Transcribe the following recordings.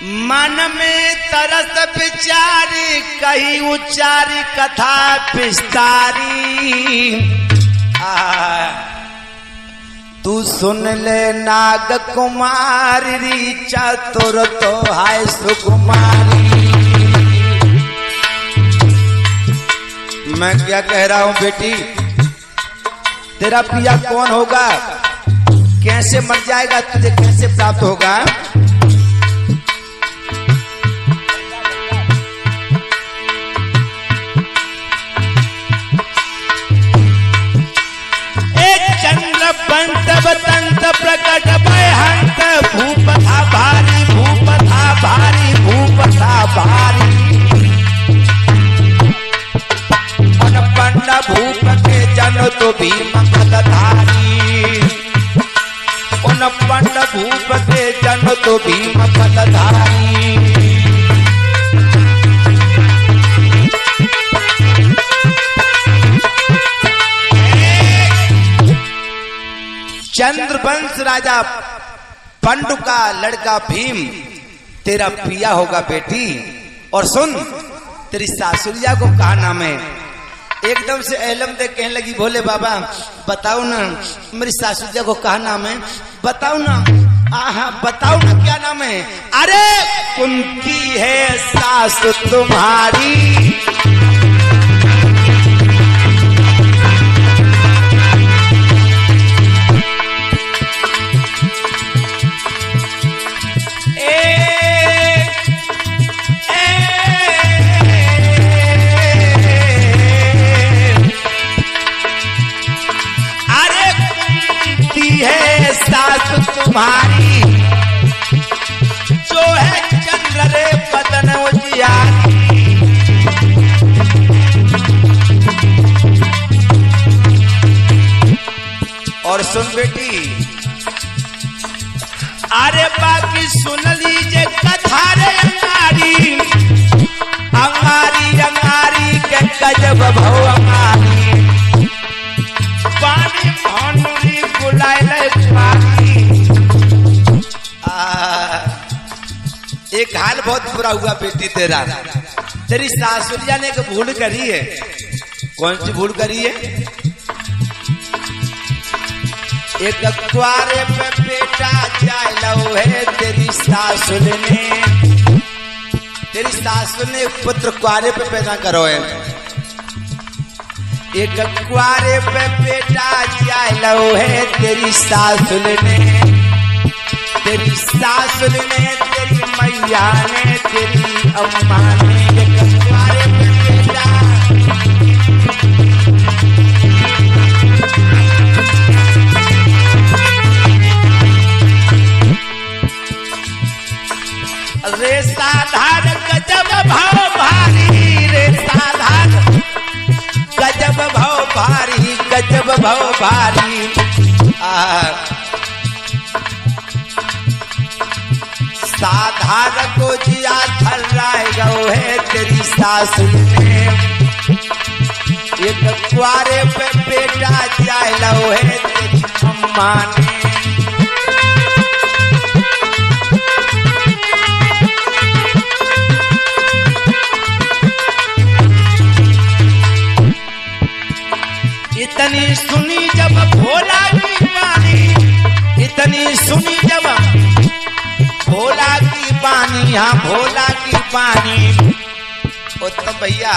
मन में तरस विचारी कही उच्चारी कथा पिस्तारी। तू सुन ले नाग कुमारी चतुर तो है सुकुमारी। मैं क्या कह रहा हूं बेटी, तेरा पिया कौन होगा, कैसे मर जाएगा, तुझे कैसे प्राप्त होगा। पंत तंत प्रकट हंत भूप था भारी, भूप था भारी, भूप था भारी। पंड भूप के जन तो भीम पदधारी। उन पंड भूप के जन तो भीम पदधारी। चंद्रवंश राजा पंडु का लड़का भीम तेरा पिया होगा बेटी। और सुन, तेरी सासुरिया को कहा नाम है। एकदम से एलम दे कहने लगी, भोले बाबा बताओ ना मेरी सासुरिया को कहा नाम है, बताओ ना। आहा बताओ ना क्या नाम है। अरे कुंती है सासु तुम्हारी। सासु तुम्हारी जो है चंद्र रे बदन उजियारी। और सुन बेटी, अरे बाकी सुन लीजिए कथा रे अंगारी। अंगारी अंगारी के गजब भव अंगारी। पानी भानुरी बुलाए एक हाल बहुत बुरा हुआ बेटी तेरा। तेरी सासुरिया ने एक भूल करी है। कौन सी भूल करी है। एक द्वारे पे बेटा जाए लो है तेरी सासुर ने। तेरी सासुर ने पुत्र कुआरे पे पैदा करो है। एक कुआरे पे बेटा जाए लो है तेरी सासुर ने। तेरी सासुर ने, तेरी मैया ने, तेरी अम्मा ने एक कुआरे पे बेटा। रे साधार गजब भाव भारी। रे साधार गजब भाव भारी, गजब भाव भारी। साधार को जिया थर्राए गो है तेरी सासुर ने। एक कुआरे पे बेटा जाए लो है तेरी अम्मा ने। इतनी सुनी जब भोला की वाणी। इतनी सुनी जब भोला की पानी। हाँ भोला की पानी। ओ तो भैया,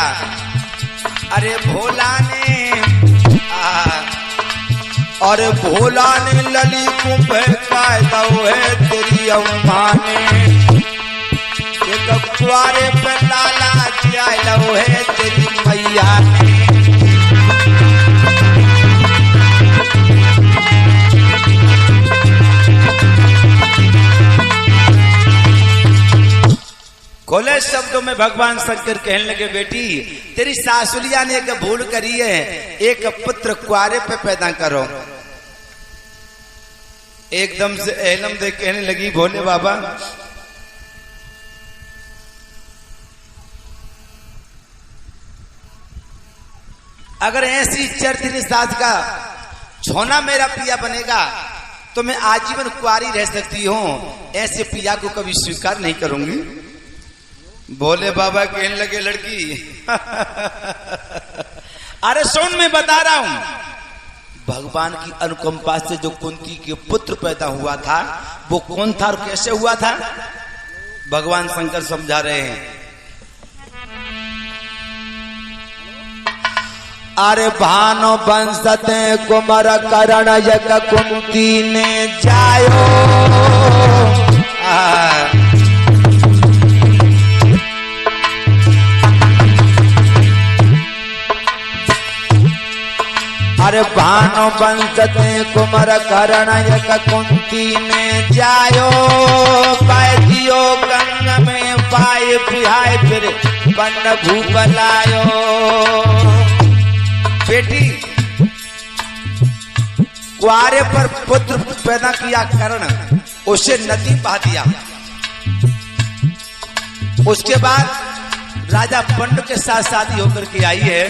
अरे भोला ने और भोला ने लली को बहकाए दो है तेरी अम्मा ने। एक कुआरे पे लाला जाए लो है तेरी मैया ने। खोले शब्दों में भगवान शंकर कहने लगे, बेटी तेरी सासुलिया ने एक भूल करी है। एक पुत्र कुआरे पे पैदा करो। एकदम से एलम दे कहने लगी, भोले बाबा अगर ऐसी चरित्र साथ का छोना मेरा पिया बनेगा तो मैं आजीवन कुंवारी रह सकती हूँ, ऐसे पिया को कभी स्वीकार नहीं करूंगी। बोले बाबा कहने लगे लड़की अरे सुन, मैं बता रहा हूं, भगवान की अनुकंपा से जो कुंती के पुत्र पैदा हुआ था वो कौन था और कैसे हुआ था, भगवान शंकर समझा रहे हैं। अरे भानो बंसते कुमार करण यक कुंती ने जायो। अरे भानो बंसते कुमार करण यक कुंती ने जायो। पायो गंग में पाए पिहाय फिर बन भूप लायो। बेटी कुआरे पर पुत्र पैदा किया कर्ण, उसे नदी बहा दिया। उसके बाद राजा पंडु के साथ शादी होकर के आई है।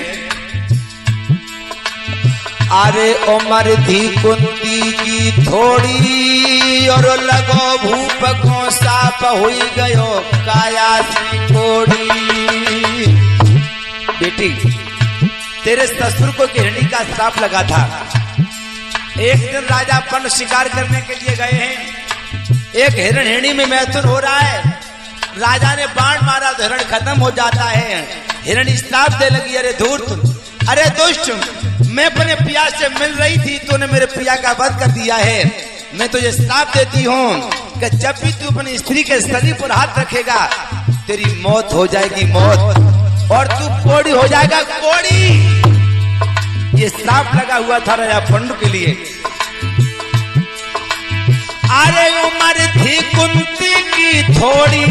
अरे उमर थी कुंती की थोड़ी और लगो भूप को साप हुई गयो काया से कोड़ी। बेटी तेरे ससुर को हिरणी का श्राप लगा था। एक दिन राजा पंड शिकार करने के लिए गए हैं, एक हिरण हिरणी में मैथुन हो रहा है। राजा ने बाण मारा तो हिरण खत्म हो जाता है। हिरणी श्राप दे लगी, अरे धूर्त, अरे दुष्ट, मैं अपने पिया से मिल रही थी, तूने मेरे पिया का वध कर दिया है। मैं तुझे श्राप देती हूँ कि जब भी तू अपनी स्त्री के शरीर पर हाथ रखेगा तेरी मौत हो जाएगी, मौत, और तू कोड़ी हो जाएगा, कोड़ी। ये श्राप लगा हुआ था राजा पंडु के लिए। अरे उम्र थी कुंती की थोड़ी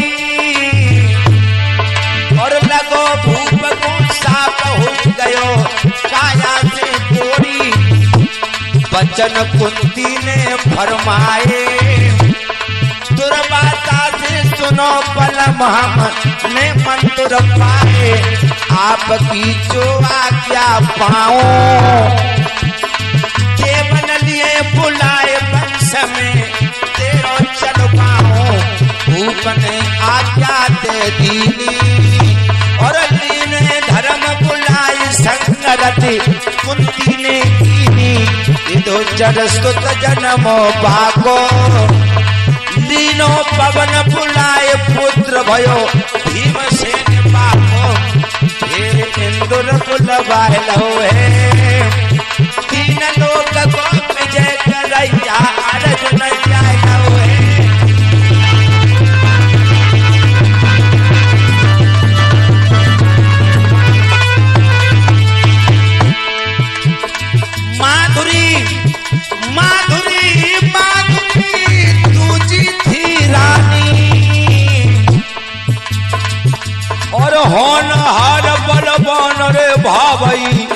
और लगो भूप को साप हो गयो काया से कोड़ी। बचन कुंती ने फरमाए दुर्वासा से सुनो पल मोहम्मद ने मंत्र पाए। आपकी जो आज्ञा पाओ केवल लिए बुलाए वंश में तेरो चल पाओ। भूप ने आज्ञा दे दीनी और लीन धर्म बुलाई संगरति कुंती ने कीनी। इधो जड़ सुत जन्मो भागो लीनो पवन बुलाए पुत्र भयो भीमसेन बाको। हे इंद्र बुलवाए लो है तीन लोक को विजय करैया अर्जुन जाय लो है। माधुरी माधुरी माधुरी तुझी थी रानी और होन हर बलवान रे भावई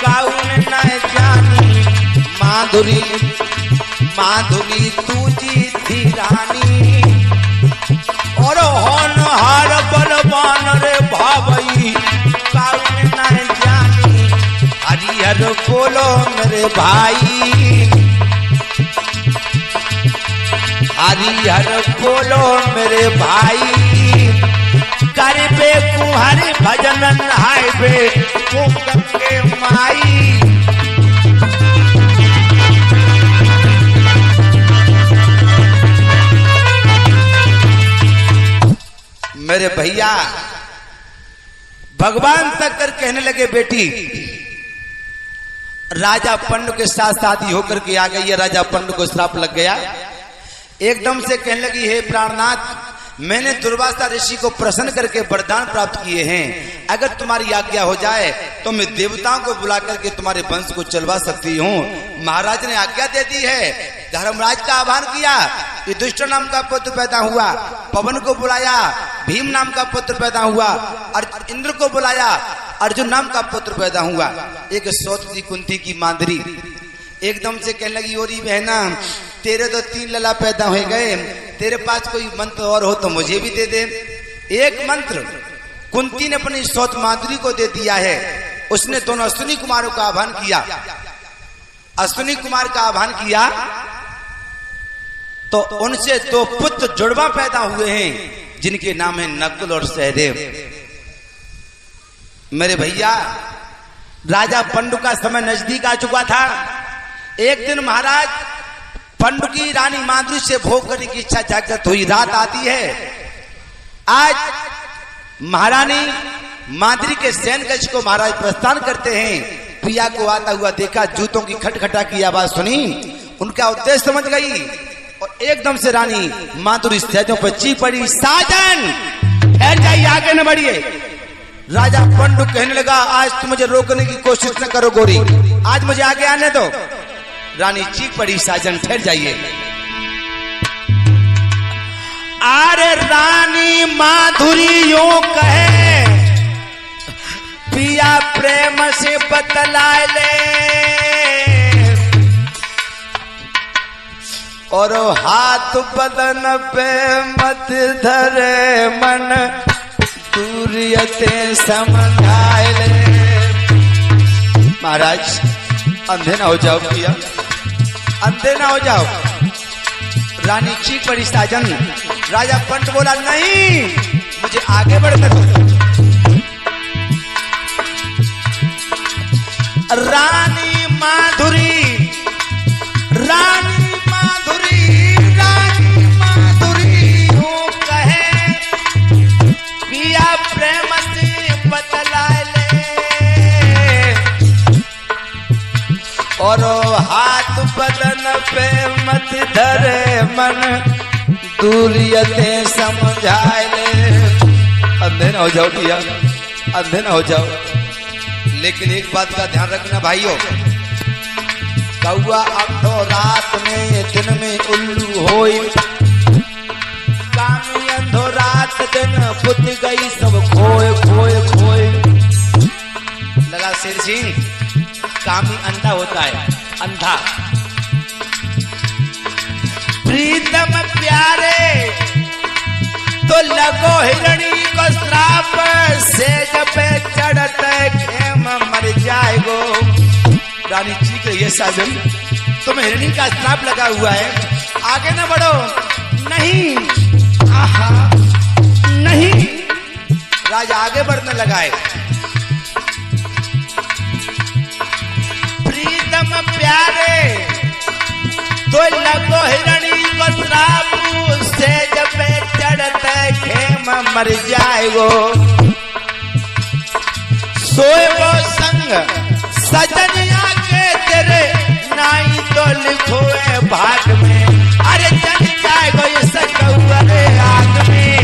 काउन न जानी। माधुरी माधुरी तुझी थी रानी और होन हर बलवान रे भावई काउन न जानी। हरिहर बोलो मेरे भाई, हरिहर बोलो मेरे भाई। करबे कुहरी भजन हाइबे को गंगे माई। मेरे भैया भगवान तक कर कहने लगे बेटी राजा पंडु के साथ शादी होकर के आ गई है। राजा पंडु को श्राप लग गया। एकदम से कहने लगी हे प्राणनाथ, मैंने दुर्वासा ऋषि को प्रसन्न करके वरदान प्राप्त किए हैं। अगर तुम्हारी आज्ञा हो जाए तो मैं देवताओं को बुला करके तुम्हारे वंश को चलवा सकती हूँ। महाराज ने आज्ञा दे दी है। धर्मराज का आह्वान किया, युधिष्ठिर नाम का पुत्र पैदा हुआ। पवन को बुलाया, भीम नाम का पुत्र पैदा हुआ। और इंद्र को बुलाया, अर्जुन नाम का पुत्र पैदा हुआ। एक सौत थी कुंती की मांदरी, एकदम से कहने लगी ओरी बहना, तेरे तो 3 लला पैदा हो गए, तेरे पास कोई मंत्र और हो तो मुझे भी दे दे। एक मंत्र कुंती ने अपनी सौत माधुरी को दे दिया है। उसने दोनों अश्विनी कुमारों का आह्वान किया। अश्विनी कुमार का आह्वान किया तो उनसे 2 पुत्र जुड़वा पैदा हुए हैं जिनके नाम है नकुल और सहदेव। मेरे भैया, राजा पंडु का समय नजदीक आ चुका था। एक दिन महाराज पंडु की रानी माधुरी से भोग करने की इच्छा जागृत हुई। रात आती है। आज महारानी माधुरी के सैन कक्ष को महाराज प्रस्थान करते हैं। प्रिया को आता हुआ देखा, जूतों की खटखटा की आवाज सुनी, उनका उद्देश्य समझ गई और एकदम से रानी माधुरी सहजों पर चीख पड़ी, साजन ठहर जाइए, आगे न बढ़िए। राजा पंडु कहने लगा, आज तुम मुझे रोकने की कोशिश न करो गोरी, आज मुझे आगे आने दो। रानी चीख पड़ी, साजन ठहर जाइए। अरे रानी माधुरी यूं कहे, पिया प्रेम से बतला ले, और हाथ बदन पे मत धरे, मन दूरियते समझाए ले। महाराज अंधे ना हो जाओ पिया, अंधे ना हो जाओ। रानी चीख पड़ी, साजन। राजा पंत बोला, नहीं, मुझे आगे बढ़ने दो। रानी माधुरी, रानी माधुरी, रानी माधुरी यूं कहे, पिया प्रेम से बतला ले, और हाथ बदन पे मत धरे, मन दूरियते समझाए ले। अंधे ना हो जाओ पिया, अंधे ना हो जाओ। लेकिन एक बात का ध्यान रखना भाइयों, कौआ अंधो रात में दिन में उल्लू होई, कामी अंधो रात दिन पुत गई सब खोए खोए खोए। लगा शेर सिंह, कामी अंधा होता है, अंधा। प्रीतम प्यारे तो लगो हिरणी को श्राप, सेज पे चढ़ते खेम मर जाएगो। रानी चीख रही है, साजन तुम हिरणी का श्राप लगा हुआ है, आगे ना बढ़ो। नहीं, आहा नहीं। राजा आगे बढ़ने लगा है। प्रीतम प्यारे तो लगो हिरणी को श्राप, सेज पे चढ़ते खेम मर जाएगो। सोए वो संग सजनिया के तेरे, नाई तो लिखो है भाग में, अरे जल जाएगो ये सकौरे आग में।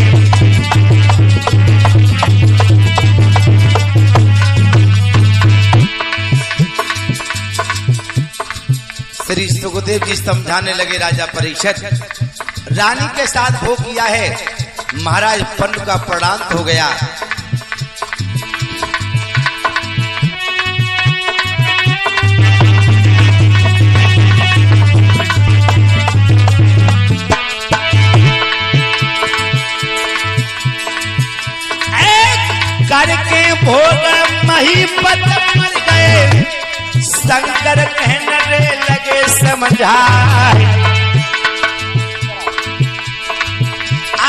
श्री सुखदेव जी समझाने लगे, राजा परीक्षित रानी के साथ भोग किया है, महाराज पंडु का प्राणांत हो गया। करके भोग महीपत मर गए, शंकर कहने लगे समझाए,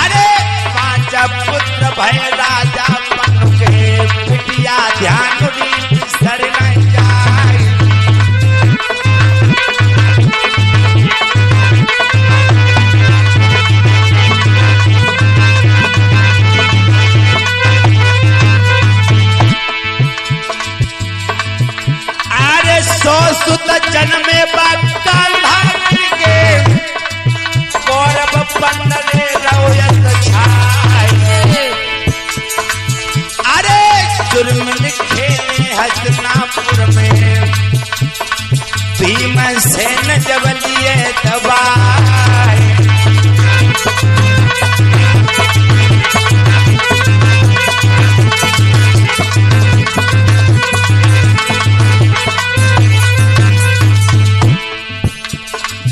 अरे 5 पुत्र भय राजा पंडु के, बिटिया ध्यान रीत सर न जाए। सुत जन्मे के, गौरव पंडरे रोयत छाए, अरे जुर्म लिखे हस्तिनापुर में, भीमसेन जब लिए दबाए।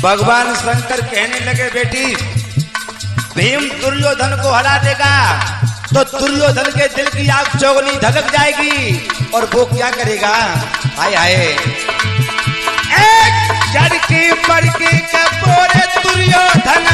भगवान शंकर कहने लगे, बेटी भीम दुर्योधन को हरा देगा तो दुर्योधन के दिल की आग चौगनी धधक जाएगी, और वो क्या करेगा? हाय हाय, एक जड़ की पड़की का बोरे दुर्योधन,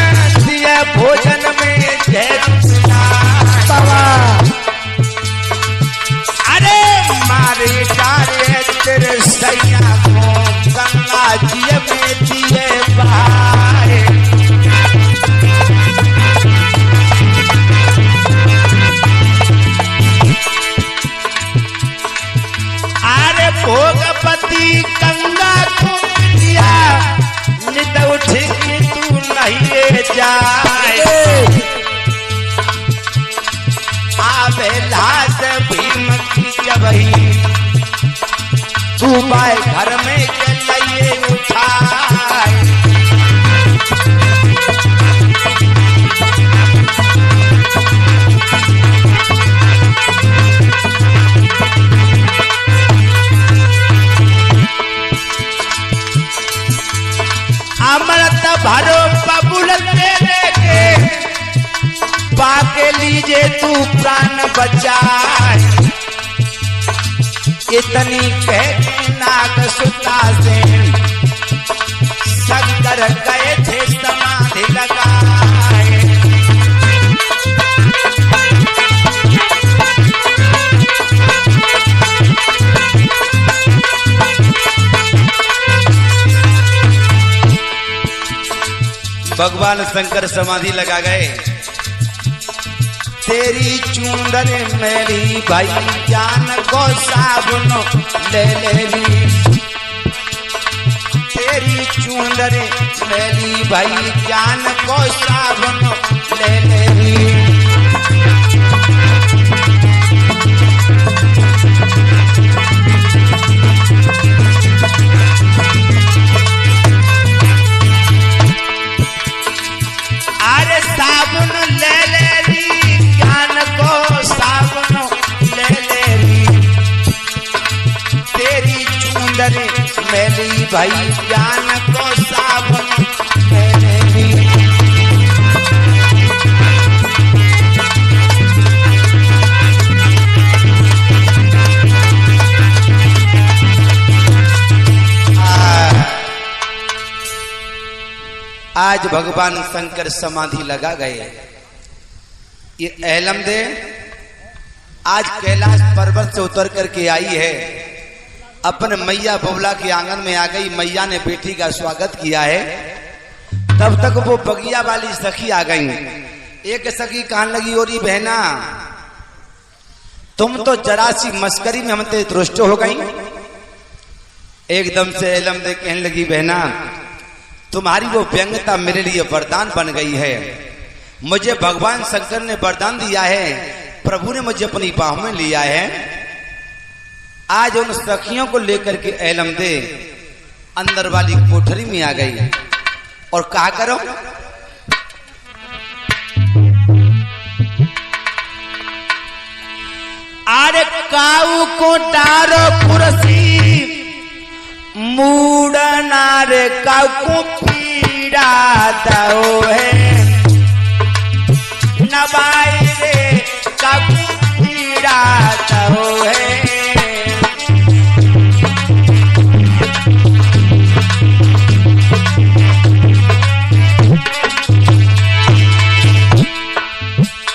जाए आवे लाश भीम की जबही तू पाए घर में के लिए उठाए अमृत भरो बबुल तेरे के पाके लीजे तू प्राण बचाए इतनी कह नाग सुता से शंकर गए थे समाधि लगाए भगवान शंकर समाधि लगा गए तेरी चूंदन मेरी भाई जान को साबुन ले ली तेरी चूंदन मेरी भाई जान को साबुन ले ली अरे साबुन ले ली ज्ञान को साबुन ले ली तेरी चूंदन मेरी भाई ज्ञान को साबुन ले ली आज भगवान शंकर समाधि लगा गए ये एलम दे आज कैलाश पर्वत से उतर करके आई है अपने मैया बबला के आंगन में आ गई मैया ने बेटी का स्वागत किया है तब तक वो बगिया वाली सखी आ गई एक सखी कहने लगी ओरी बहना तुम तो जरा सी मस्करी में हमसे रुष्ट हो गई एकदम से एलम दे कहने लगी बहना तुम्हारी वो व्यंग्यता मेरे लिए वरदान बन गई है मुझे भगवान शंकर ने वरदान दिया है प्रभु ने मुझे अपनी बाहों में लिया है आज उन सखियों को लेकर के एलम दे अंदर वाली कोठरी में आ गई और कहा करो अरे काऊ को डारो कुर्सी मूडनारे काऊ पीड़ा दो है नबाई रे काऊ पीड़ा दो है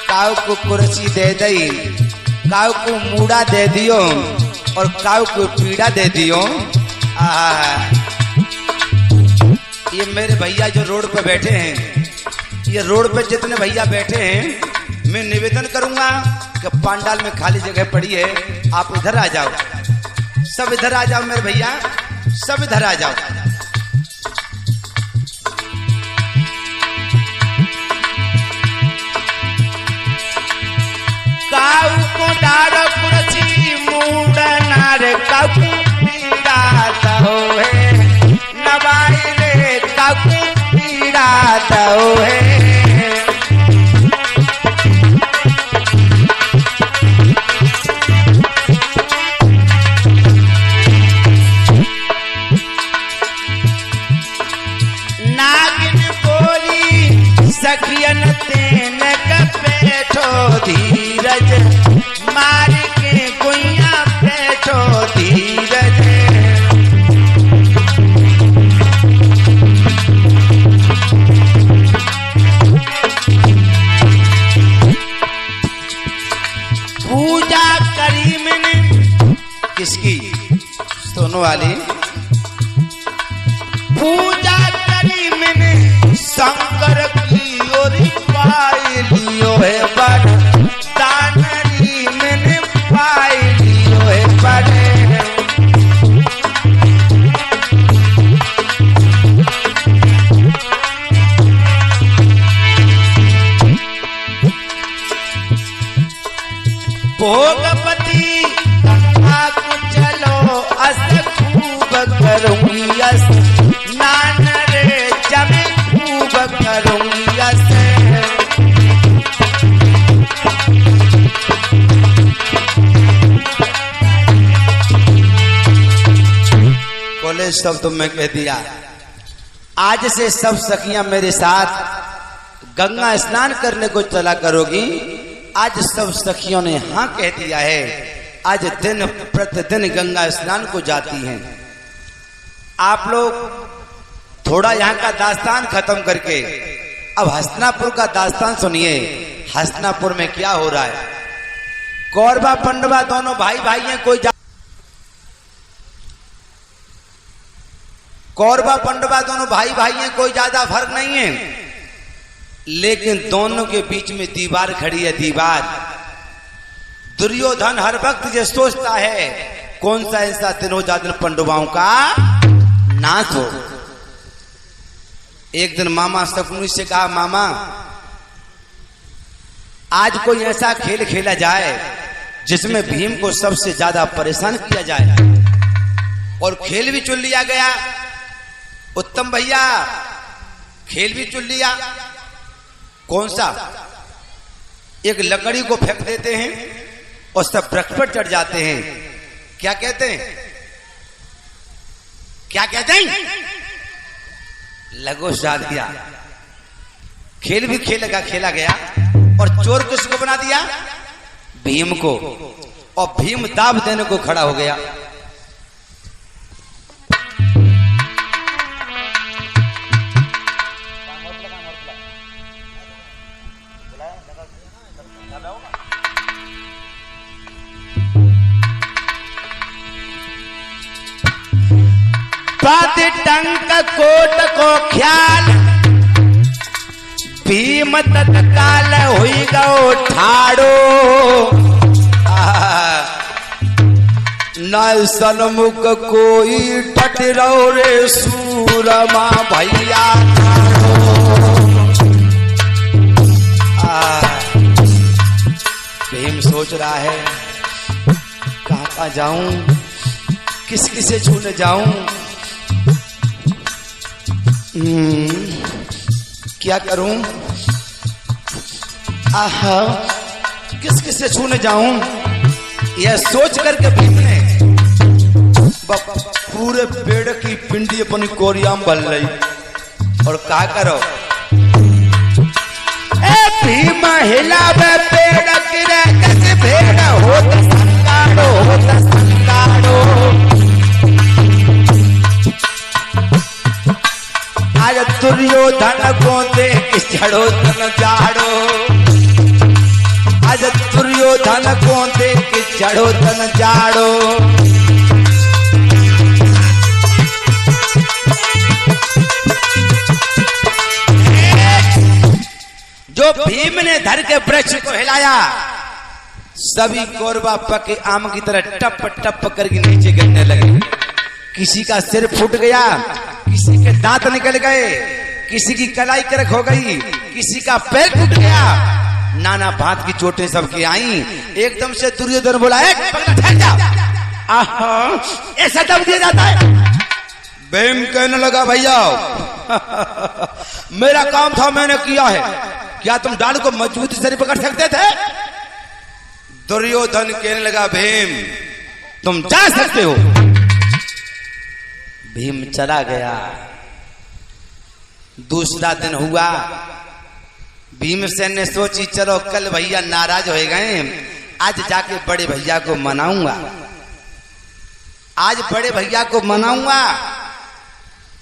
काऊ को कुर्सी दे दी काऊ को मूड़ा दे दियो और काऊ को पीड़ा दे दियो ये मेरे भैया जो रोड पे बैठे हैं ये रोड पे जितने भैया बैठे हैं मैं निवेदन करूंगा कि पंडाल में खाली जगह पड़ी है आप इधर आ जाओ सब इधर आ जाओ मेरे भैया सब इधर आ जाओ काऊ को डारो कुर्सी मूडनार काऊ हो है नवाई रे काऊ पीड़ा दो है नागिन बोली सखियन तेन बैठो धीरज मार के गुइया बैठो धीरज पूजा करी मैंने किसकी सोनू वाली पूजा करी मैंने शंकर की और पाई लियो है बड़ दानरी मैंने पाई लियो है बड़े भोगपति गंगा को चलो अस खूब करूंगी स्नान रे जब खूब करूंगी कॉलेज सब तो मैं कह दिया। आज से सब सखियां मेरे साथ गंगा स्नान करने को चला करोगी। आज सब सखियों ने हाँ कह दिया है। आज दिन प्रतिदिन गंगा स्नान को जाती हैं। आप लोग थोड़ा यहाँ का दास्तान खत्म करके अब हसनापुर का दास्तान सुनिए। हसनापुर में क्या हो रहा है। कौरवा पंडवा दोनों भाई भाई हैं। कौरवा पंडवा दोनों भाई भाई हैं, कोई ज्यादा फर्क नहीं है। लेकिन दोनों के बीच में दीवार खड़ी है। दीवार दुर्योधन हर वक्त ये सोचता है कौन सा ऐसा दिन हो जाए पंडवाओं का नाश हो। एक दिन मामा शकुनी से कहा, मामा आज कोई ऐसा खेल खेला जाए जिसमें भीम को सबसे ज्यादा परेशान किया जाए। और खेल भी चुन लिया गया। उत्तम भैया खेल भी चुन लिया। कौन सा? एक लकड़ी को फेंक देते हैं और सब वृक्ष पर चढ़ जाते हैं। क्या कहते हैं? क्या कहते हैं? लगो शादिया। खेल भी खेला गया। और चोर किसको बना दिया? भीम को। और भीम दाब देने को खड़ा हो गया। टंक कोट को ख्याल भीम तत्काल हुई गो ठाड़ो। न सन्मुख कोई टटरो रे सूरमा भैया। भीम सोच रहा है कहाँ जाऊं, किस किसे छूने जाऊं, क्या करूं, आहा किस किस से छूने जाऊं। यह सोच करके भीम ने पूरे पेड़ की पिंडी अपनी कोरियाम बल रही और क्या करो। ए भीम हिलावे पेड़ गिरे कैसे भेड़ होता संगाड़ो, होता संगाड़ो। आज दुर्योधन को देख चढ़ो तन जाड़ो। आज दुर्योधन को देख चढ़ो तन जाड़ो। जो भीम ने धर के वृक्ष को हिलाया, सभी कौरवा पके आम की तरह टप टप करके नीचे गिरने लगे। किसी का सिर फूट गया, किसी के दांत निकल गए, किसी की कलाई करक हो गई, किसी का पैर टूट गया। नाना भांत की चोटें सबकी आई। एकदम से दुर्योधन बोला, ठहर जा। ऐसा दब दिया जाता है? भीम कहने लगा, भैया मेरा काम था, मैंने किया है। क्या तुम डाल को मजबूती से पकड़ सकते थे? दुर्योधन कहने लगा, भीम तुम जा सकते हो। भीम चला गया। दूसरा दिन हुआ। भीमसेन ने सोची चलो कल भैया नाराज हो गए, आज जाके बड़े भैया को मनाऊंगा। आज बड़े भैया को मनाऊंगा।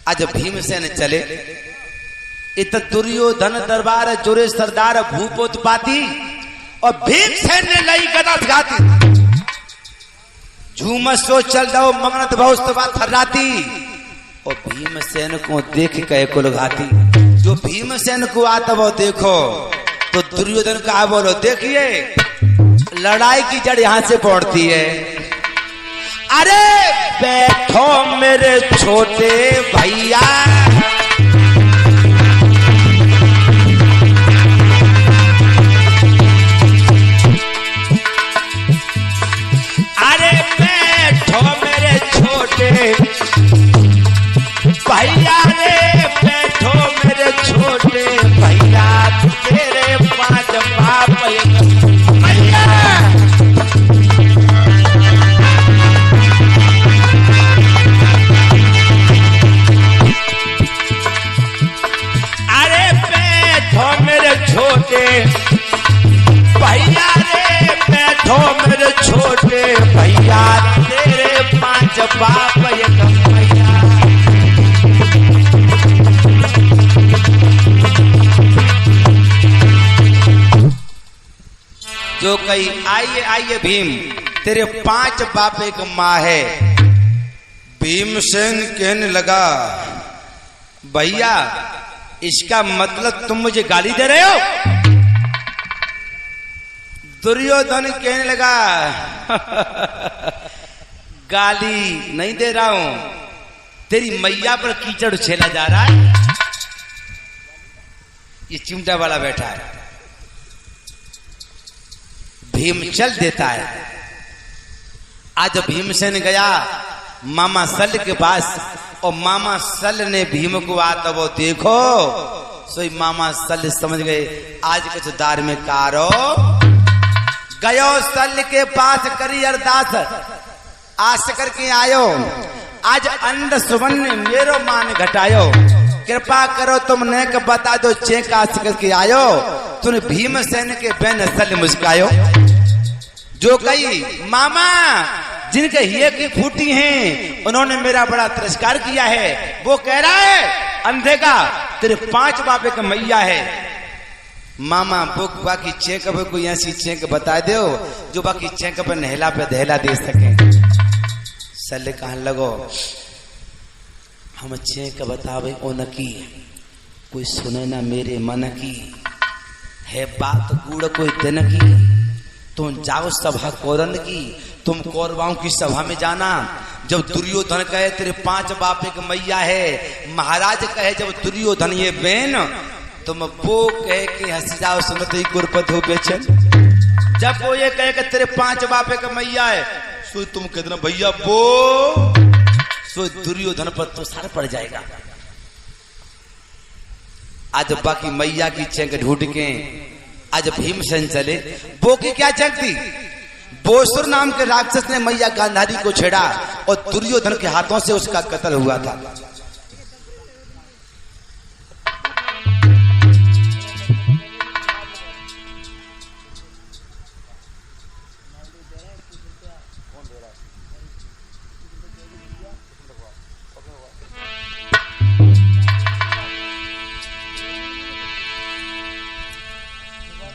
आज भीमसेन चले। इत दुर्योधन दरबार जोरे सरदार भूपोत्पाती और भीमसेन ने लई गदा गाती। झूमस सो चल जाओ मगनत बहुस्तवा थर्राती। और भीमसेन को देख के कुल घाती। जो भीमसेन को आता वो देखो तो दुर्योधन का बोलो, देखिए लड़ाई की जड़ यहां से पड़ती है। अरे बैठो मेरे छोटे भैया, बाप एक मैया। जो कही आइए आइए भीम, तेरे 5 बाप एक माँ है। भीमसेन कहने लगा, भैया इसका मतलब तुम मुझे गाली दे रहे हो? दुर्योधन कहने लगा, गाली नहीं दे रहा हूं, तेरी मैया पर कीचड़ उछेला जा रहा है। ये चिमटा वाला बैठा है। भीम चल देता है। आज भीमसेन गया मामा सल के पास, और मामा सल ने भीम को आता वो देखो, सोई मामा सल समझ गए आज कुछ दार में कारो। गयो सल के पास करी अरदास, आस करके आयो, आज अंड सुवर्ण मेरो मान घटायो, कृपा करो तुम ने के बता दो चेक आस करके आयो, तूने भीमसेन के बैन सल मुस्कायो। जो कही मामा जिनके हिये की फूटी हैं उन्होंने मेरा बड़ा तिरस्कार किया है, वो कह रहा है अंधे का तेरे 5 बाप एक मैया है। मामा बुक बाकी चेक पे कोई ऐसी चेक बता दो जो बाकी चेक पे नहला पे दहला दे सके। सले कहने लगो, हम चेक बतावे उन की, कोई सुने ना मेरे मन की, है बात गुड़ कोई दिन की, तुम जाओ सभा कौरन की, तुम कौरवाओं की सभा में जाना। जब दुर्योधन कहे तेरे 5 बाप एक मैया है, महाराज कहे जब दुर्योधन ये बेन, तुम वो कहे कि हंसी जाओ सुनत ही गुरपत हो बेचैन। जब वो ये कहे कि तेरे 5 बाप एक मैया है, सो तुम कह देना भैया वो, सो दुर्योधन पर तो सर पड़ जाएगा। आज बाकी मैया की चेंग ढूंढ के आज भीमसेन चले। वो की क्या चेंग थी? बोसुर नाम के राक्षस ने मैया गांधारी को छेड़ा और दुर्योधन के हाथों से उसका कत्ल हुआ था।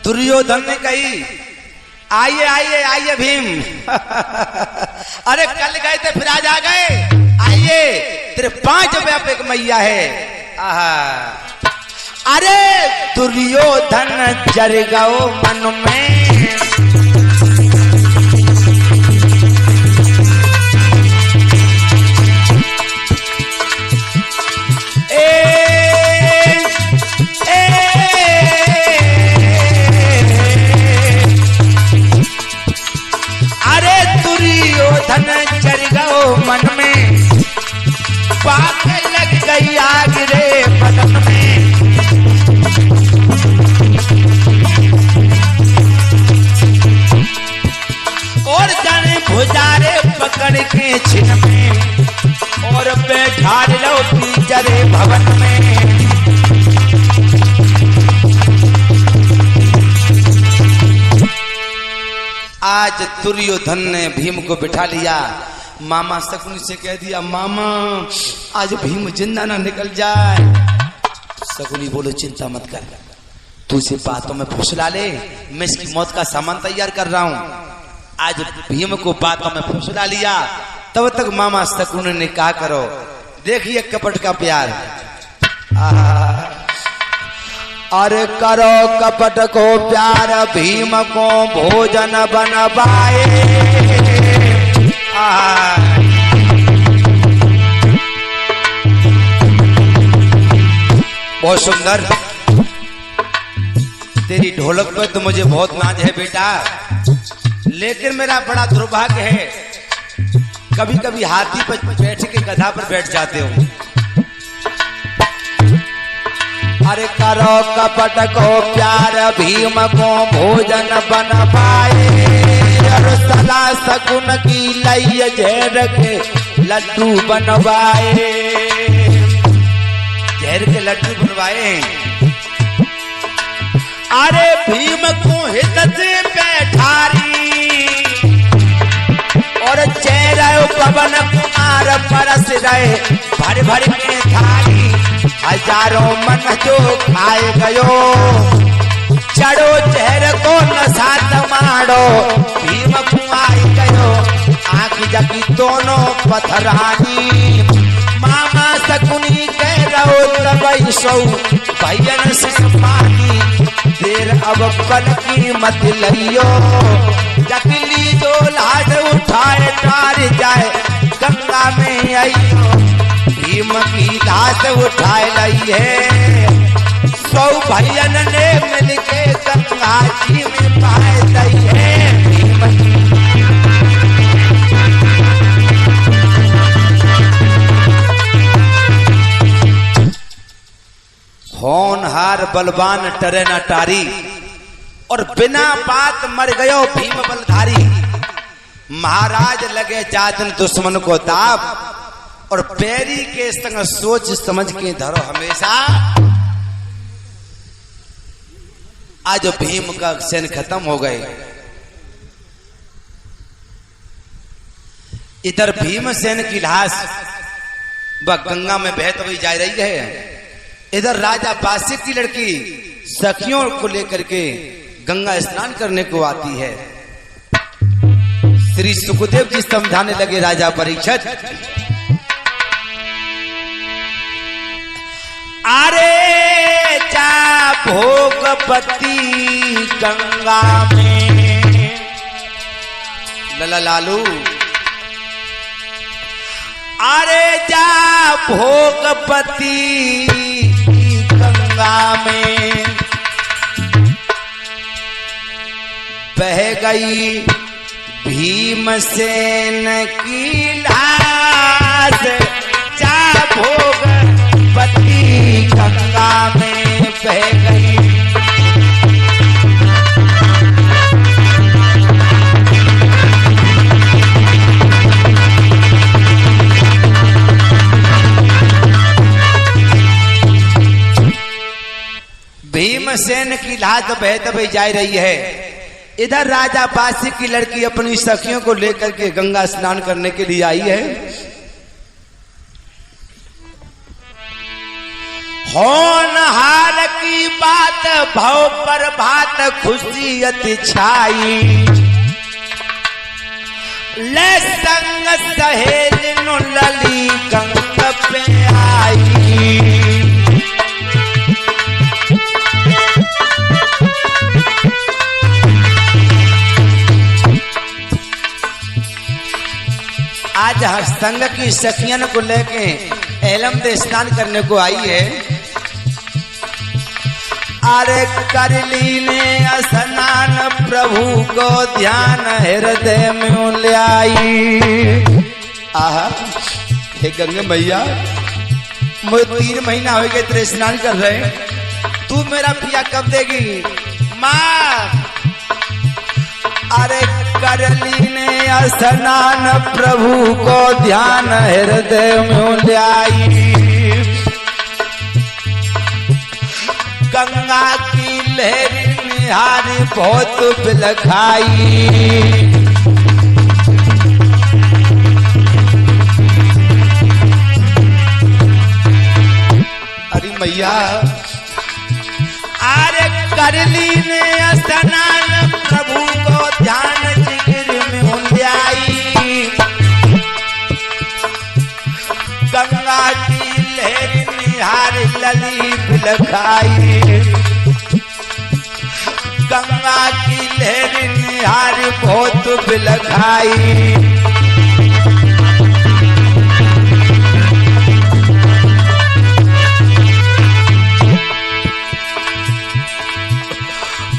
दुर्योधन ने कही आइए आइए आइए भीम अरे कल गए थे फिर आज आ गए, आइए तेरे 5 बाप एक मैया है। आहा, अरे दुर्योधन जर गओ मन में, धन चर गओ मन में, पाक लग गई आग रे बदन में। और जाने भुजारे पकड़ के छिन में, और बैठा लो टीचरे भवन में। आज दुर्योधन ने भीम को बिठा लिया। मामा शकुनी से कह दिया, मामा आज भीम जिंदा ना निकल जाए। शकुनी बोलो चिंता मत कर, तू इसे बातों में फुसला ले, मैं इसकी मौत का सामान तैयार कर रहा हूं। आज भीम को बातों में फुसला लिया। तब तक मामा शकुनी ने कहा करो, देखिए कपट का प्यार। अरे करो कपट को प्यार भीम को भोजन बनवाए। बहुत सुंदर, तेरी ढोलक पर तो मुझे बहुत नाज है बेटा, लेकिन मेरा बड़ा दुर्भाग्य है, कभी कभी हाथी पर बैठ के गधा पर बैठ जाते हो। अरे करो कपट को प्यार भीम को भोजन बनवाए। सला सकुन की लई झेर के लड्डू बनवाए। झेर के लड्डू बनवाए। अरे भीम को हित से बैठारी और चेहरा पवन कुमार परस रहे भर भर के थाली, हजारों मन जो खाए गयो, चढ़ो चेहर को नसात मारो, भीम कुआई गयो, आंख जगी दोनों पथरानी, मामा सकुनी कह रहो तब सौ भैयन से पानी, देर अब पल की मत लियो, जकली जो लाज उठाए तार जाए गंगा में आइयो, भीम की लाश उठाए लई है, सौ भैयन ने मिलके गंगा जी में पाए लई है, भीम की होनहार बलवान टरे न टारी, और बिना बात मर गयो भीम बलधारी, महाराज लगे जातन दुश्मन को दाब, और बैरी के संग सोच समझ के धरो हमेशा, आज भीम का सेन खत्म हो गए। इधर भीमसेन की लाश वह गंगा में बहती हुई जा रही है, इधर राजा बासी की लड़की सखियों को लेकर के गंगा स्नान करने को आती है। श्री सुखदेव जी समझाने लगे राजा परीक्षित, अरे जा भोगपति गंगा में, लला लालू, अरे जा भोगपति गंगा में, बह गई भीमसेन की लाश, जा भोगपति गंगा में बह गई, भीमसेन की लाश बहते हुए जा रही है। इधर राजा बासी की लड़की अपनी सखियों को लेकर के गंगा स्नान करने के लिए आई है। होनहार की बात भाव पर भात खुशी अति छाई, ले संग सहेली नु लली गंगा पे आई, आज संग की सखियन को लेके एलम दे स्नान करने को आई है। अरे कर ली ने स्नान प्रभु को ध्यान हृदय में ले आई, आहा हे गंगे मैया, मुझे 3 महीना हो गए तेरे स्नान कर रहे, तू मेरा पिया कब देगी माँ। अरे कर ली ने स्नान प्रभु को ध्यान हृदय में ले आई, गंगा की लहर निहारी बहुत बिलखाई, अरे मैया, अरे कर ली ने स्नान प्रभु को ध्यान जिगर में ले आई, गंगा की लहर निहार लली बिलखाई, गंगा की लहर निहार बहुत बिलखाई,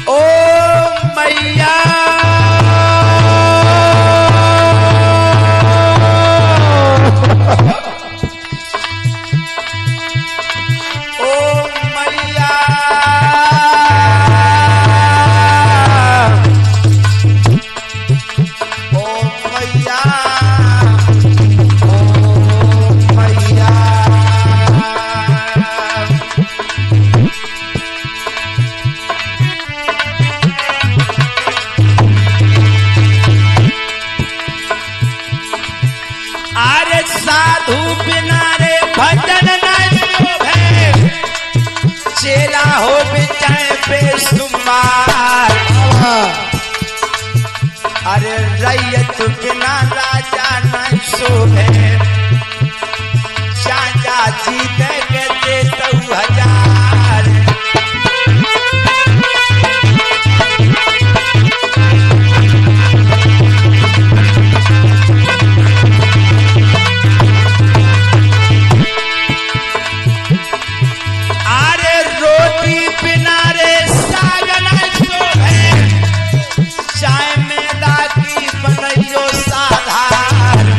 ओ मैया, ओ मैया अरे रैयत बिना राजा नहीं शोभे, चाचा जीत के दे 100,000। अरे रोटी बिना रे साग नहीं शोभे, चाय मैदा की बनैयो साधार।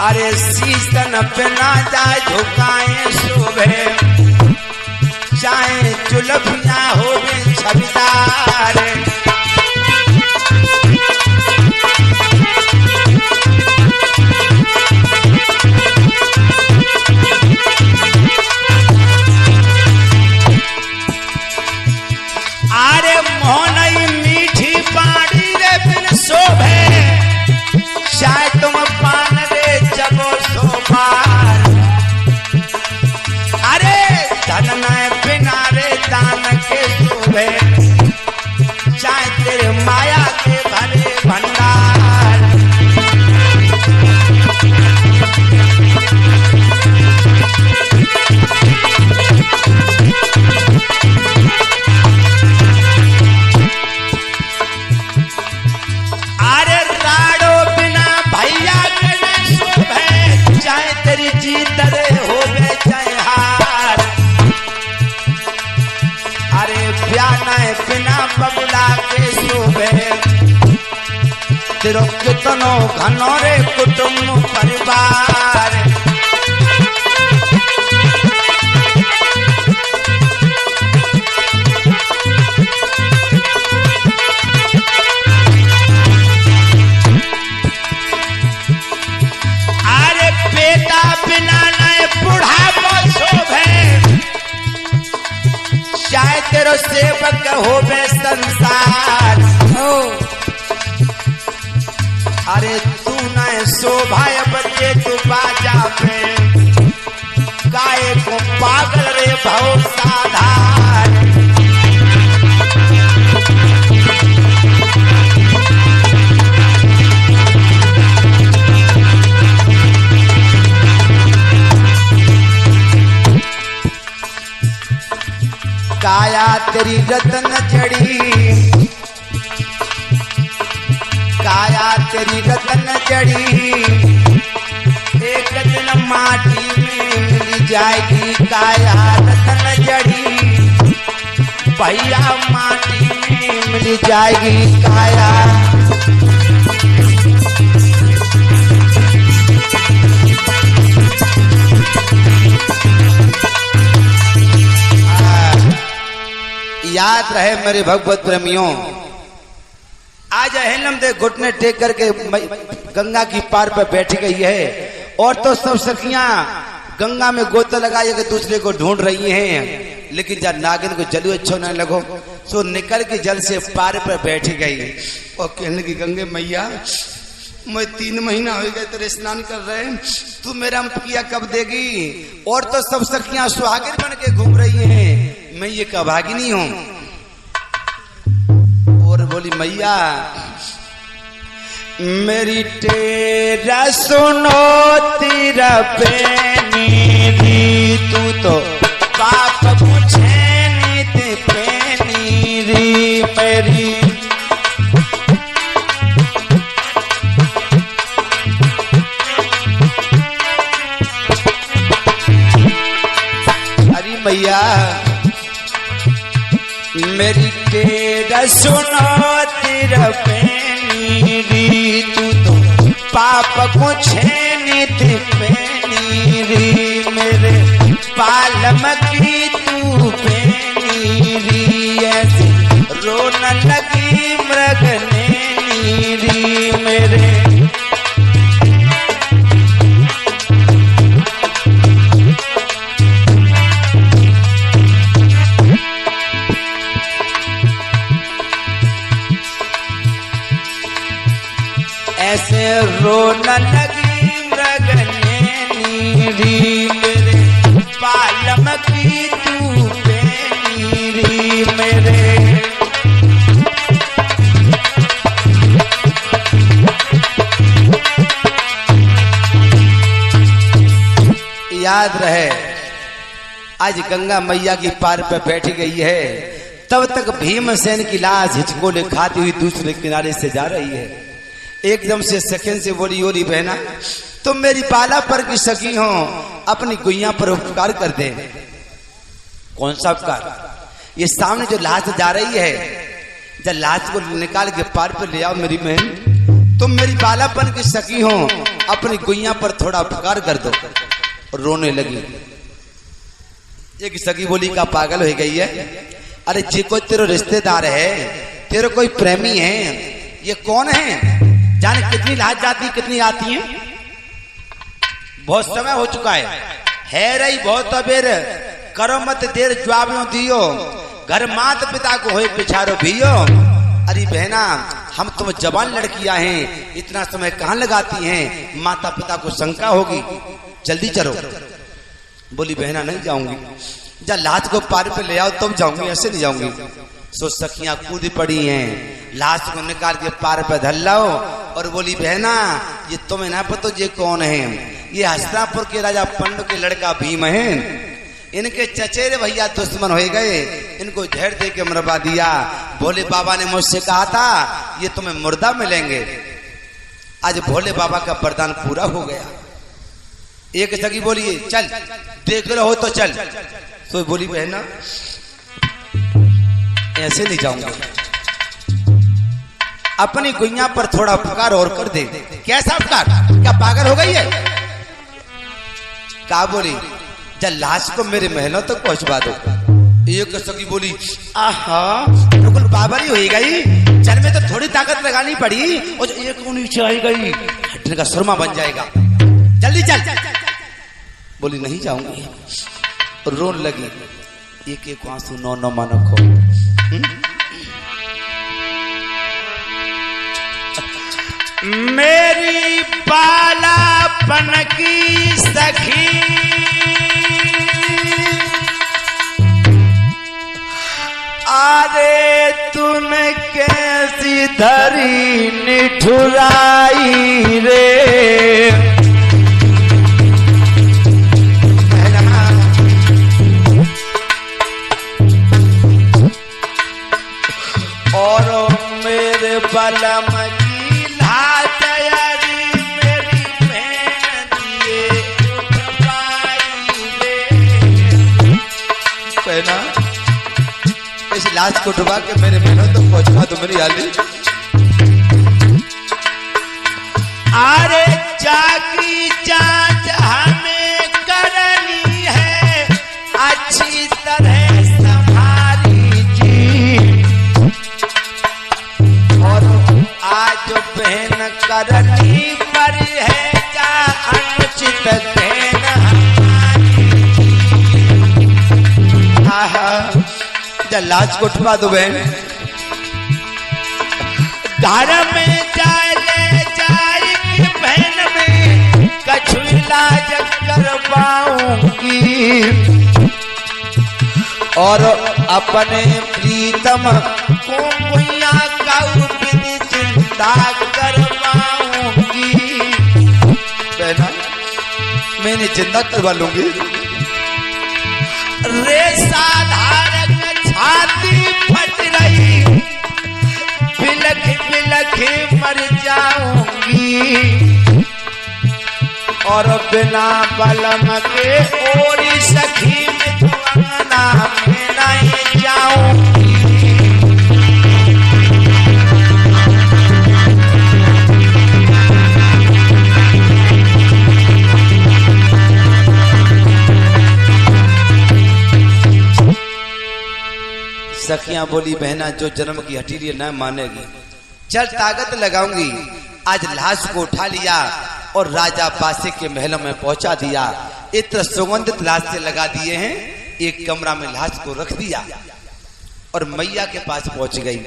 अरे सीसन बिना जाए झुकाए शोभे, चाहे जुल्फिया हो छविदार। अरे मोहनई मीठी पानी रे बिन शोभे, चाहे तुम पान रे जबो सोमार। अरे धन न बिना रे दान के शोभे, चाहे तेरे माया के भरे भंडार। अरे राड़ो बिना भैया के न शोभे, चाहे तेरी जीत रे होवे चाहे हार। अरे प्याना बिना बबुला के शोभे, तेरो कितनो घनो रे कुटुंब परिवार। अरे बेटा बिना नए बुढ़ापो शोभे, चाहे तेरो सेवक होवे संसार। अरे तू नए शोभा बच्चे तू बाजा पे, गाय को पागल रे भव साधार। काया तेरी रतन जड़ी, काया तेरी रतन जड़ी, एक दिन माटी में मिल जाएगी। काया रतन जड़ी, भैया माटी में मिल जाएगी काया। याद रहे मेरे भगवत प्रेमियों, आज हेलम दे घुटने टेक करके गंगा की पार पर बैठी गई है, और तो सब सखियां गंगा में गोता लगाए के दूसरे को ढूंढ रही हैं, लेकिन जब नागिन को जलू अच्छा न लगो सो निकल के जल से पार पर बैठी गई और कहने की गंगे मैया मैं 3 महीना हो गए तेरे स्नान कर रहे हैं, तू मेरा किया कब देगी? और तो सब सखियां सुहागिन बन के घूम रही हैं, मैं ये कभागिनी हूं। और बोली मैया मेरी तेरा सुनो तेरा पेनी दी, तू तो बाप पूछे नीत पेनी री मेरी। अरे मैया मेरी तेरा सुनो तेरा पेनी री, तू तो पाप को छेनित पेनी री मेरे पालम की तू पेनी री, ऐसी रोन लगी मृग नैनी री मेरे। ऐसे रोन लगी मृग नैनी री मेरे पालम की तू पेनी री मेरे। आज गंगा मैया की पार पे बैठ गई है, तब तक भीमसेन की लाश हिचकोले खाती हुई दूसरे किनारे से जा रही है। एकदम से सेकंड से बोली, ओरी बहना तुम मेरी बाला पर की सकी हो, अपनी गुइया पर उपकार कर दे। कौन सा उपकार? ये सामने जो लाश जा रही है, जब लाश को निकाल के पार पे ले आओ मेरी बहन, तुम मेरी बालापन की सकी हो, अपनी गुइया पर थोड़ा उपकार कर दो। और रोने लगी। एक सगी बोली का पागल हो गई है, अरे जी कोई तेरा रिश्तेदार है, तेरे कोई प्रेमी है, ये कौन है? जाने कितनी लाश जाती कितनी आती है, बहुत समय हो चुका है रही बहुत अबेर, करो मत देर जवाब दियो, घर मात पिता को होए पिछारो भियो। अरे बहना हम तुम जवान लड़कियां हैं, इतना समय कहां लगाती हैं, माता पिता को शंका होगी, जल्दी चलो। बोली बहना नहीं जाऊंगी, जब लाश को पार पे ले आओ तब जाऊंगी, ऐसे नहीं जाऊंगी। सो सखियां कूद पड़ी हैं, लाश को निकाल के पार पे धर लाओ। और बोली बहना ये तुम्हें ना पता ये कौन है, ये हस्तिनापुर के राजा पंडु के लड़का भीम है, इनके चचेरे भैया दुश्मन हो गए, इनको जहर दे के मरवा दिया। भोले बाबा ने मुझसे कहा था ये तुम्हें मुर्दा मिलेंगे, आज भोले बाबा का वरदान पूरा हो गया। एक सगी बोली चल देख लो हो तो चल। तो बोली बहना ऐसे नहीं जाऊंगा, अपनी गुइया पर थोड़ा उपकार और कर दे। कैसा उपकार? क्या पागल हो गई है? क्या बोली? जब लाश को मेरे महलों तक पहुंचवा दो। एक सगी बोली आहा बिल्कुल बाबरी हो गई, चल में तो थोड़ी ताकत लगानी पड़ी, और एक नीचे आई गई हटने का सुरमा बन जाएगा, जल्दी चल। बोली नहीं जाऊंगी, रोन लगी, एक एक आंसू नौ नौ मानो खो। मेरी बालापन की सखी अरे तूने कैसी धरी निठुराई रे, और मेरे बलम की लाचारी मेरी बहन दिए उठवाई रे। पहना इस लाश को डुबा के मेरे बहनों तो पहुंचवा दो मेरी आली। अरे जाकी जांच हमें करनी है, अच्छी तरह संभाली जी, और आज बहन करनी पर है क्या अनुचित बहन हमारी। लाज को उठवा दो बहन, घर में जाए ले जाएगी बहन में कछु इलाज करवाऊंगी, और अपने प्रीतम को गुइया का विधि चिंता करवाऊंगी। बहना मैंने चिंता करवा लूंगी, रे साधारण छाती फट रही, बिलख बिलख मर जाऊंगी, और बिना बलम के ओरी सखी मिथुआना में नहीं जाऊंगी। सखियां बोली बहना जो जन्म की हटीरी न मानेगी, चल ताकत लगाऊंगी। आज लाश को उठा लिया और राजा बासे के महलों में पहुंचा दिया। इत्र सुगंधित लाश से लगा दिए हैं, एक कमरा में लाश को रख दिया और मैया के पास पहुंच गई।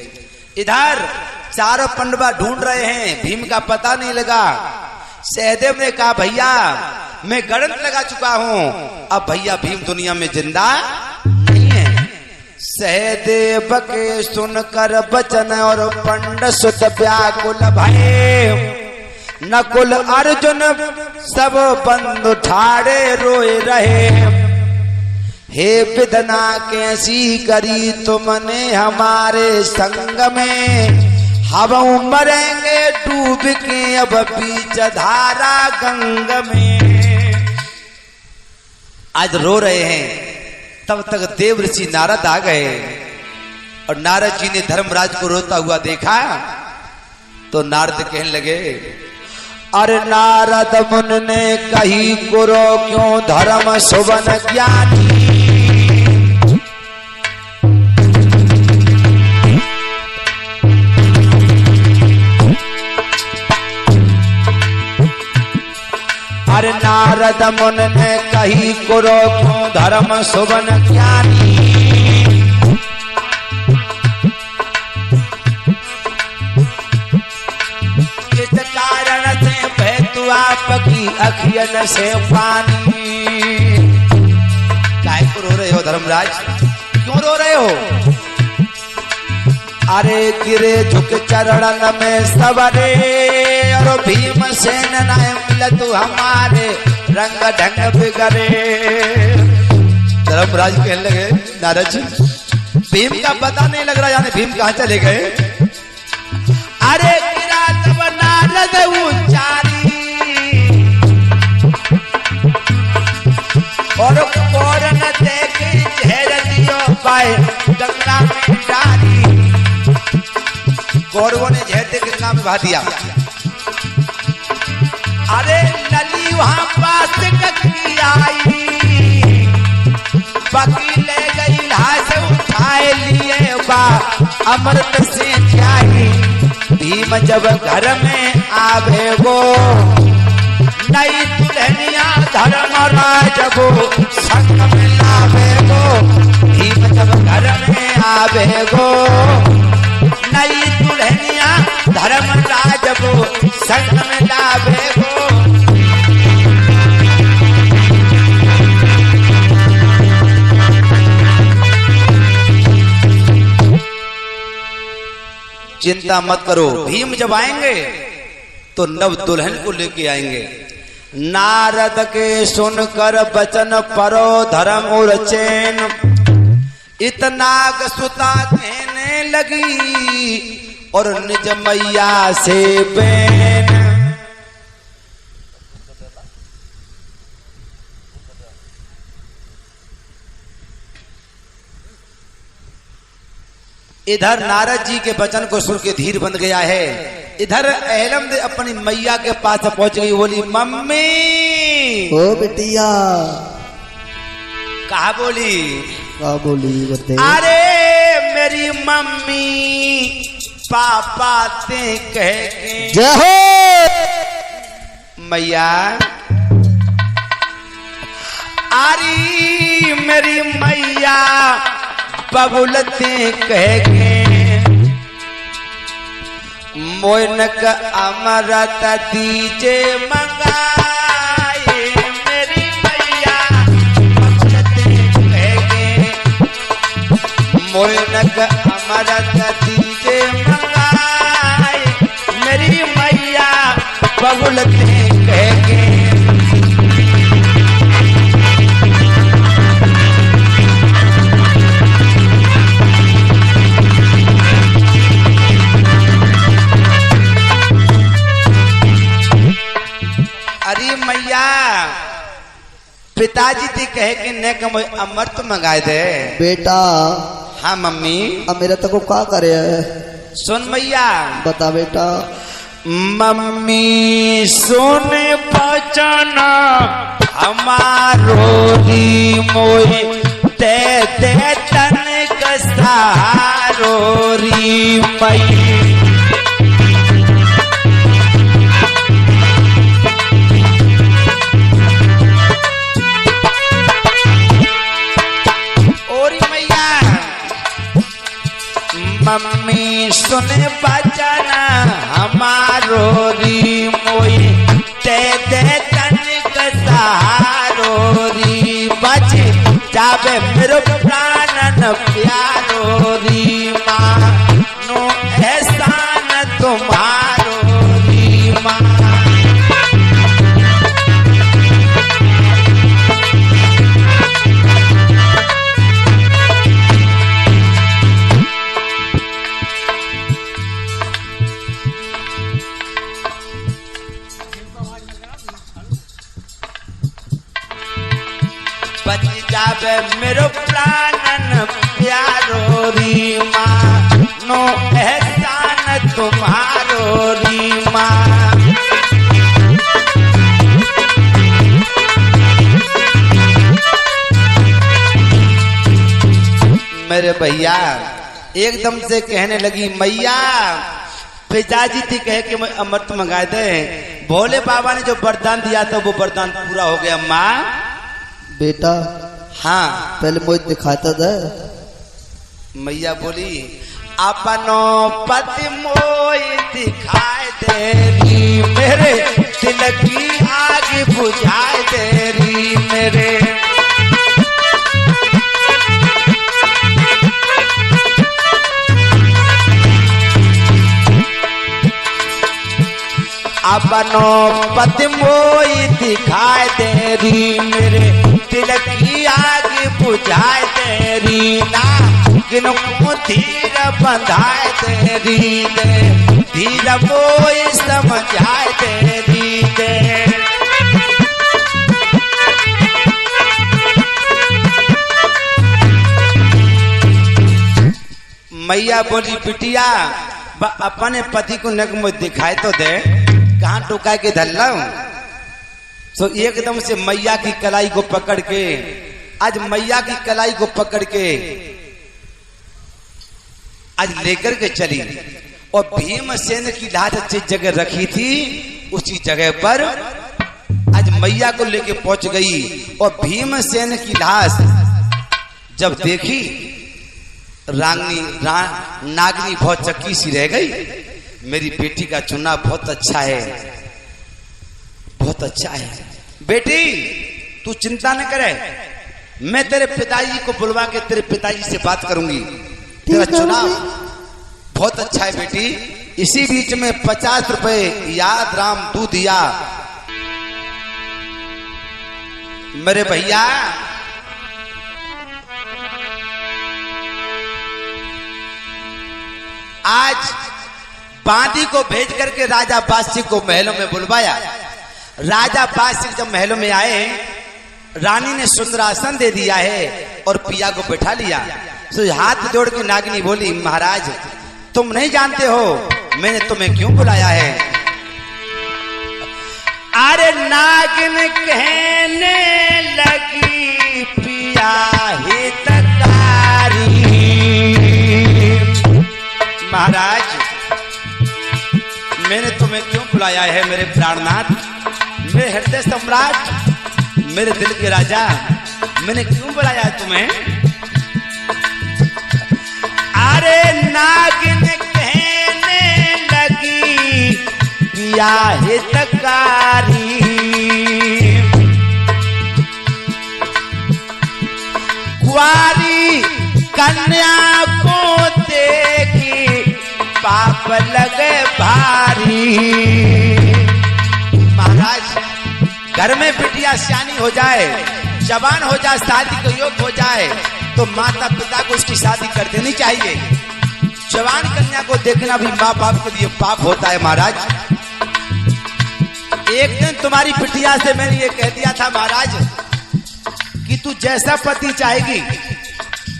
इधर चारों पंडवा ढूंढ रहे हैं, भीम का पता नहीं लगा। सहदेव ने कहा भैया मैं गणित लगा चुका हूं, अब भैया भीम दुनिया में जिंदा नहीं है। सहदेव के सुनकर बचन और पंड सुत व्याकुल भये, नकुल अर्जुन सब बंधु ठाड़े रोए रहे। हे विधना कैसी करी तुमने हमारे संग में, हम मरेंगे डूब के अब बीच धारा गंग में। आज रो रहे हैं, तब तक देव ऋषि नारद आ गए और नारद जी ने धर्मराज को रोता हुआ देखा तो नारद कहने लगे, अरे नारद मुन ने कही गुरु क्यों धर्म सुवन ज्ञानी। अरे नारद मुन ने कही गुरु क्यों धर्म सुवन ज्ञानी। किस कारण से बहतु आपकी अखियन से पानी। काहे को रो रहे हो धर्मराज, क्यों रो रहे हो? अरे गिरे झुक चरणन में सबरे, और भीमसेन नाय मिलत हमारे रंग ढंग बिगड़े। धर्मराज कहने लगे, नारद जी भीम का पता नहीं लग रहा, यानी भीम कहाँ चले गए। अरे गिरा तब नारद उचारी, और कोरन देखे झेर दियो पाए गंगा में डाली। कौरवों ने झेर दे गंगा में बहा दिया। अरे नली वहां पास ककी आई, बाकी ले गई लाश उठाए लिए बा अमृत से जाई। भीम जब घर में आवे वो नई दुल्हनिया धर्मराज वो संग में लावे वो। भीम जब घर में आवे वो नई दुल्हनिया धर्मराज वो संग में लावे वो। चिंता मत करो, भीम जब आएंगे तो नव दुल्हन को लेके आएंगे। नारद के सुनकर बचन परो धर्म और चैन, इतना सुता कहने लगी और निज मैया से बैन। इधर नारद जी के वचन को सुन के धीर बन गया है। इधर अहलम अपनी मैया के पास पहुंच गई, बोली मम्मी। ओ बिटिया। कहा बोली? कहा बोली बते? अरे मेरी मम्मी पापा ते कह के जय हो मैया। अरे मेरी मैया बबुलते कह के मोनक अमरत दीजे मंगाए। मेरी मैया बबुलते कह के मोनक अमरत दीजे मंगाए। मेरी मैया बबुलते कह के। अरे मैया पिताजी ती कहे कि ने कम अमृत मंगाए दे। बेटा। हाँ मम्मी। अब मेरा तको का करे है? सुन मैया। बता बेटा। मम्मी सुन बचना हमारो री मोए दे दे तन कसारो री मई। मम्मी सुन बचना हमारो री मोई दे दे तनिक सहारो री। बच जावे मेरो प्राणन प्यारो री। मानो एहसान तुम्हारो री माँ। प्राणन प्यारो री मानो एहसान तुम्हारो री माँ। मेरे भैया एकदम से कहने लगी, मैया पिताजी थी कहे कि मैं अमृत मंगा दे। भोले बाबा ने जो वरदान दिया था वो वरदान पूरा हो गया माँ। बेटा हाँ पहले मुझे दिखाता था। मैया बोली, अपनो पति मोई दिखाए देरी, मेरे दिल की आग बुझाए देरी मेरे। अपनो पति मोई दिखाए देरी, मेरे दिल की आग बुझाए देरी ना, किनको धीर बंधाए देरी दे, धीर मोई समझाए देरी दे। मैया बोली, बिटिया अपने पति को नग मुझ दिखाए तो दे, कहाँ टुका के धल्ला हूं। तो एकदम से मैया की कलाई को पकड़ के, आज मैया की कलाई को पकड़ के आज लेकर के चली, और भीमसेन की लाश अच्छी जगह रखी थी उसी जगह पर आज मैया को लेके पहुंच गई। और भीमसेन की लाश जब देखी, नागनी बहुत चक्की सी रह गई। मेरी बेटी का चुनाव बहुत अच्छा है, बहुत अच्छा है। बेटी तू चिंता न करे, मैं तेरे पिताजी को बुलवा के तेरे पिताजी से बात करूंगी। तेरा चुनाव बहुत अच्छा है बेटी। इसी बीच में 50 रुपए याद राम तू दिया। मेरे भैया आज बांदी को भेज करके राजा बादशाह को महलों में बुलवाया। राजा बादशाह जब महलों में आए, रानी ने सुंदरासन दे दिया है और पिया को बैठा लिया। तो हाथ जोड़ के नागिनी बोली, महाराज तुम नहीं जानते हो मैंने तुम्हें क्यों बुलाया है। अरे नागिन कहने लगी, पिया हितकारी। महाराज मैंने तुम्हें क्यों बुलाया है मेरे प्राणनाथ, मेरे हृदय सम्राट, मेरे दिल के राजा, मैंने क्यों बुलाया है तुम्हें। अरे नागिन कहने लगी, पिया हितकारी। कुंवारी कन्या को देखी पाप लगे भारी। महाराज घर में बिटिया सियानी हो जाए, जवान हो जाए, शादी का योग हो जाए तो माता पिता को उसकी शादी कर देनी चाहिए। जवान कन्या को देखना भी माँ बाप के लिए पाप होता है। महाराज एक दिन तुम्हारी बिटिया से मैंने ये कह दिया था महाराज कि तू जैसा पति चाहेगी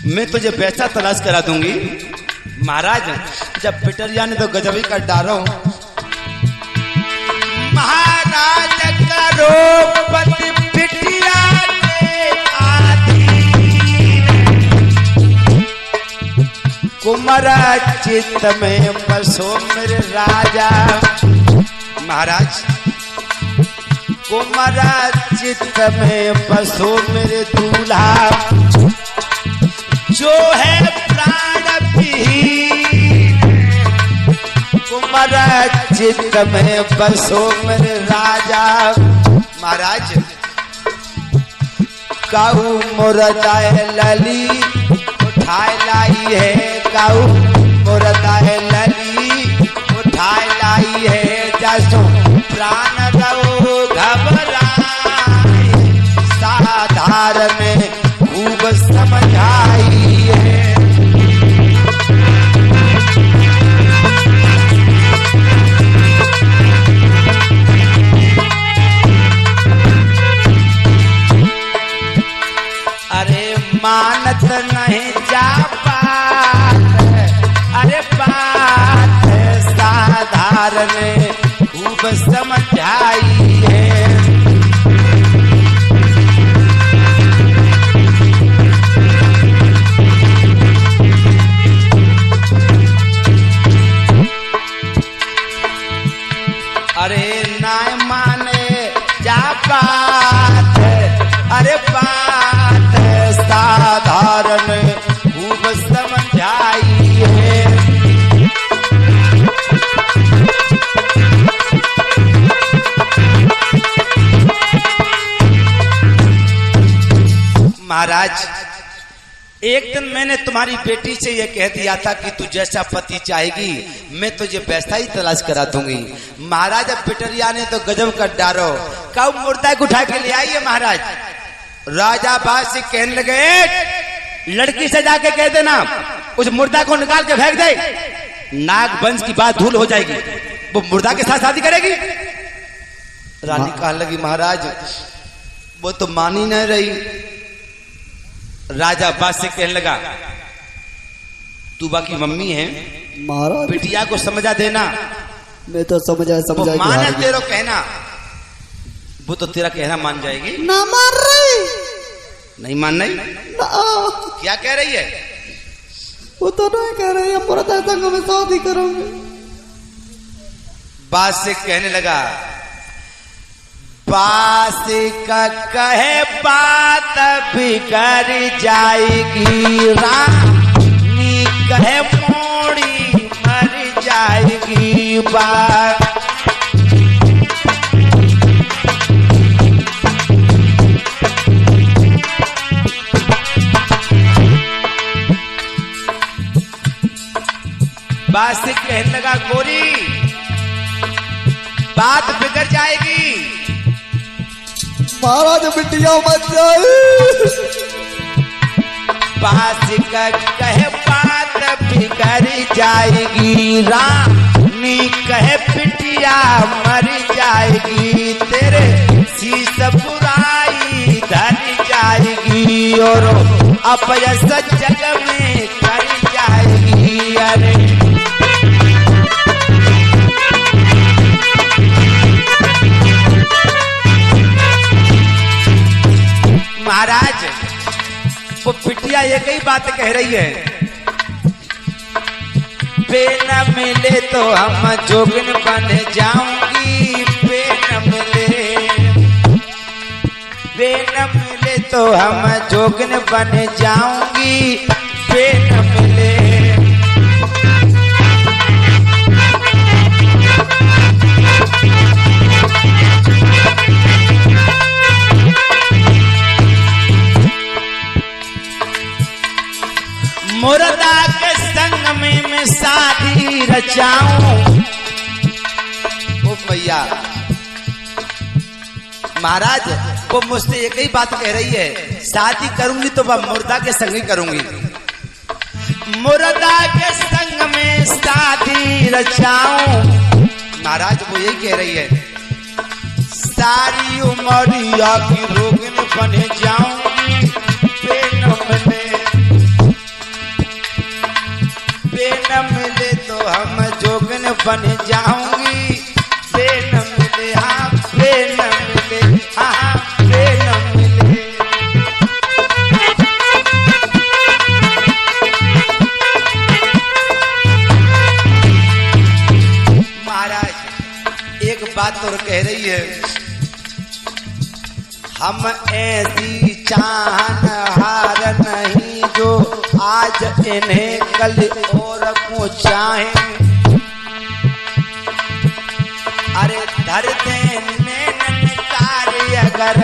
मैं तुझे वैसा तलाश करा दूंगी। महाराज जब पिटरिया ने तो गजब ही कर डालो। महाराज करो पति बिटिया के आधीन, कुमार चित्त में बसो मेरे राजा। महाराज कुमार चित्त में बसो मेरे दूल्हा, जो है प्राण विहीन, कुमार चित्त में बसो मेरे राजा। महाराज काहू मुरदाए लली उठाए लाई है, काहू मुरदाए लली उठाए लाई है। जसो प्राण रहो घबराए, साधार में खूब समझाई है। अरे मानत नहीं जा पात, अरे बात साधारण खूब समझाई है। अरे नाय माने जा बात, अरे बात साधारण खूब समझाई है। महाराज, एक दिन मैंने तुम्हारी बेटी से यह कह दिया था कि तू जैसा पति चाहेगी मैं तुझे वैसा ही तलाश करा दूंगी। महाराज अब पिटरिया ने तो गजब कर डारो, कब मुर्दा को उठा के ले आई है महाराज। राजा बादशाह से कहने लगे लड़की से जाके कह देना उस मुर्दा को निकाल के फेंक दे, नाग वंश की बात धूल हो जाएगी, वो मुर्दा के साथ शादी करेगी। रानी कहने लगी महाराज वो तो मान ही नहीं रही। राजा बादशाह से कहने लगा तू बाकी मम्मी है महाराज, बिटिया को समझा देना। मैं तो समझा वो माना तेरा कहना, वो तो तेरा कहना मान जाएगी। ना मान रही, नहीं मान रही ना। क्या कह रही है? वो तो नहीं कह रही है मुर्दा संग में शादी करूंगी। बादशाह कहने लगा बादशाह का कहे बात बिगड़ जाएगी, रानी कहे मोड़ी मर जाएगी बात। बादशाह कहने लगा गोरी बात बिगड़ जाएगी। महाराज बिटिया मत जाए। बादशाह का कहे बात बिगड़ जाएगी, रानी कहे बिटिया मर जाएगी, तेरे शीश बुराई धर जाएगी और अपयश जग में कर जाएगी। अरे महाराज वो बिटिया एक ही बात कह रही है, बे न मिले तो हम जोगिन बन जाऊंगी, बे न मिले तो हम जोगिन बन जाऊंगी, बे न मिले। मुर्दा के संग में मैं शादी रचाऊं। ओ भैया महाराज वो मुझसे एक ही बात कह रही है, शादी करूंगी तो वह मुर्दा के संग ही करूंगी। मुर्दा के संग में शादी रचाऊं। महाराज वो यही कह रही है सारी उमरिया की रोगिन बन जाऊंगी, न मिले तो हम जोगन बन जाऊंगी, बे न मिले हाँ बे न मिले हाँ बे न मिले। महाराज एक बात और कह रही है, हम ऐसी चाहन हार नहीं जो आज इन्हें कल और को चाहे, अरे धर देने कार्य अगर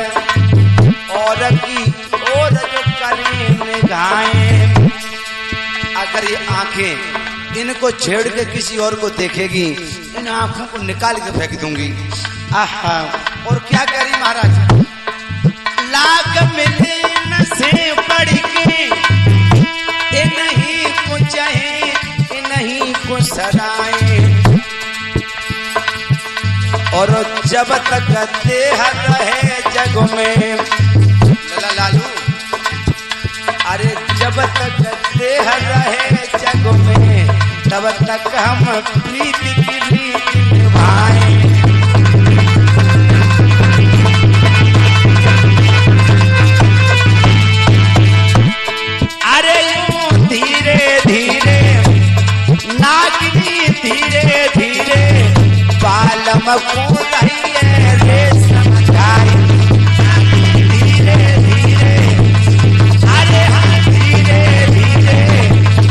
और की और जो करें निगाहें। अगर ये आंखें इनको छेड़ के किसी और को देखेगी, इन आंखों को निकाल के फेंक दूंगी। आहा और क्या कह रही महाराज, लाग मिले न से पढ़ के नहीं को चाहे नहीं को सराए, और जब तक देह रहे जग में लालू, जब तक देह रहे जग में तब तक हम प्रीति की रीति निभाएं। अरे यूं धीरे धीरे नागिनी धीरे धीरे बालम को रहिए रे समझाए। धीरे धीरे अरे हाँ धीरे धीरे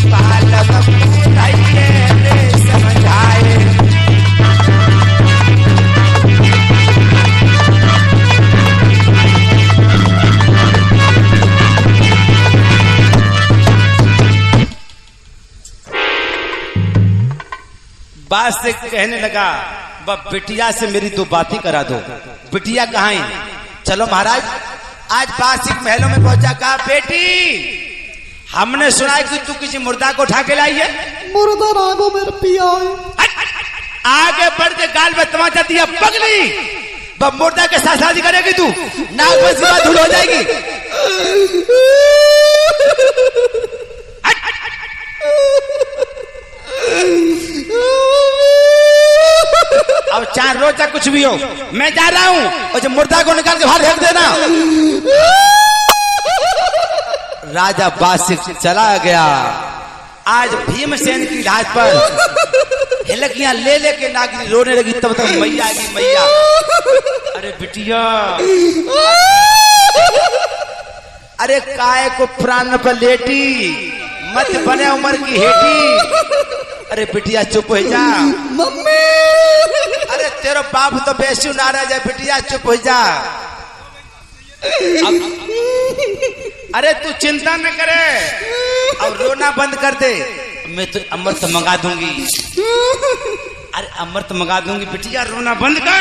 बालम को रहिए रे समझाए। बात से कहने लगा बिटिया से मेरी दो बातें करा दो। बिटिया कहाँ है? चलो महाराज आज बासिक महलों में पहुंचा। कहा बेटी हमने सुना है कि तू किसी मुर्दा को उठा के लाई है। मुर्दा रागो मेरा पिया है। आगे बढ़ के गाल में तमाचा दिया पगली। मुर्दा के साथ शादी करेगी तू? नाक में सिवा धूल हो जाएगी। अब चार रोज तक कुछ भी हो मैं जा रहा हूं और जब मुर्दा को निकाल के बाहर फेंक देना। राजा बासिक चला गया। आज भीमसेन की राज पर हिलकियां ले लेके नागिनी रोने लगी। तब तक मैया आएगी। मैया अरे बिटिया अरे काय को प्राण पर लेटी मत बने उम्र की हेटी। अरे बिटिया चुप हो जा। मम्मी अरे तेरा बाप तो बेसु नाराज है। बिटिया चुप हो जा। अरे तू चिंता न करे अब रोना बंद कर दे। मैं तो अमृत मंगा दूंगी। अरे अमृत मंगा दूंगी। बिटिया रोना बंद कर।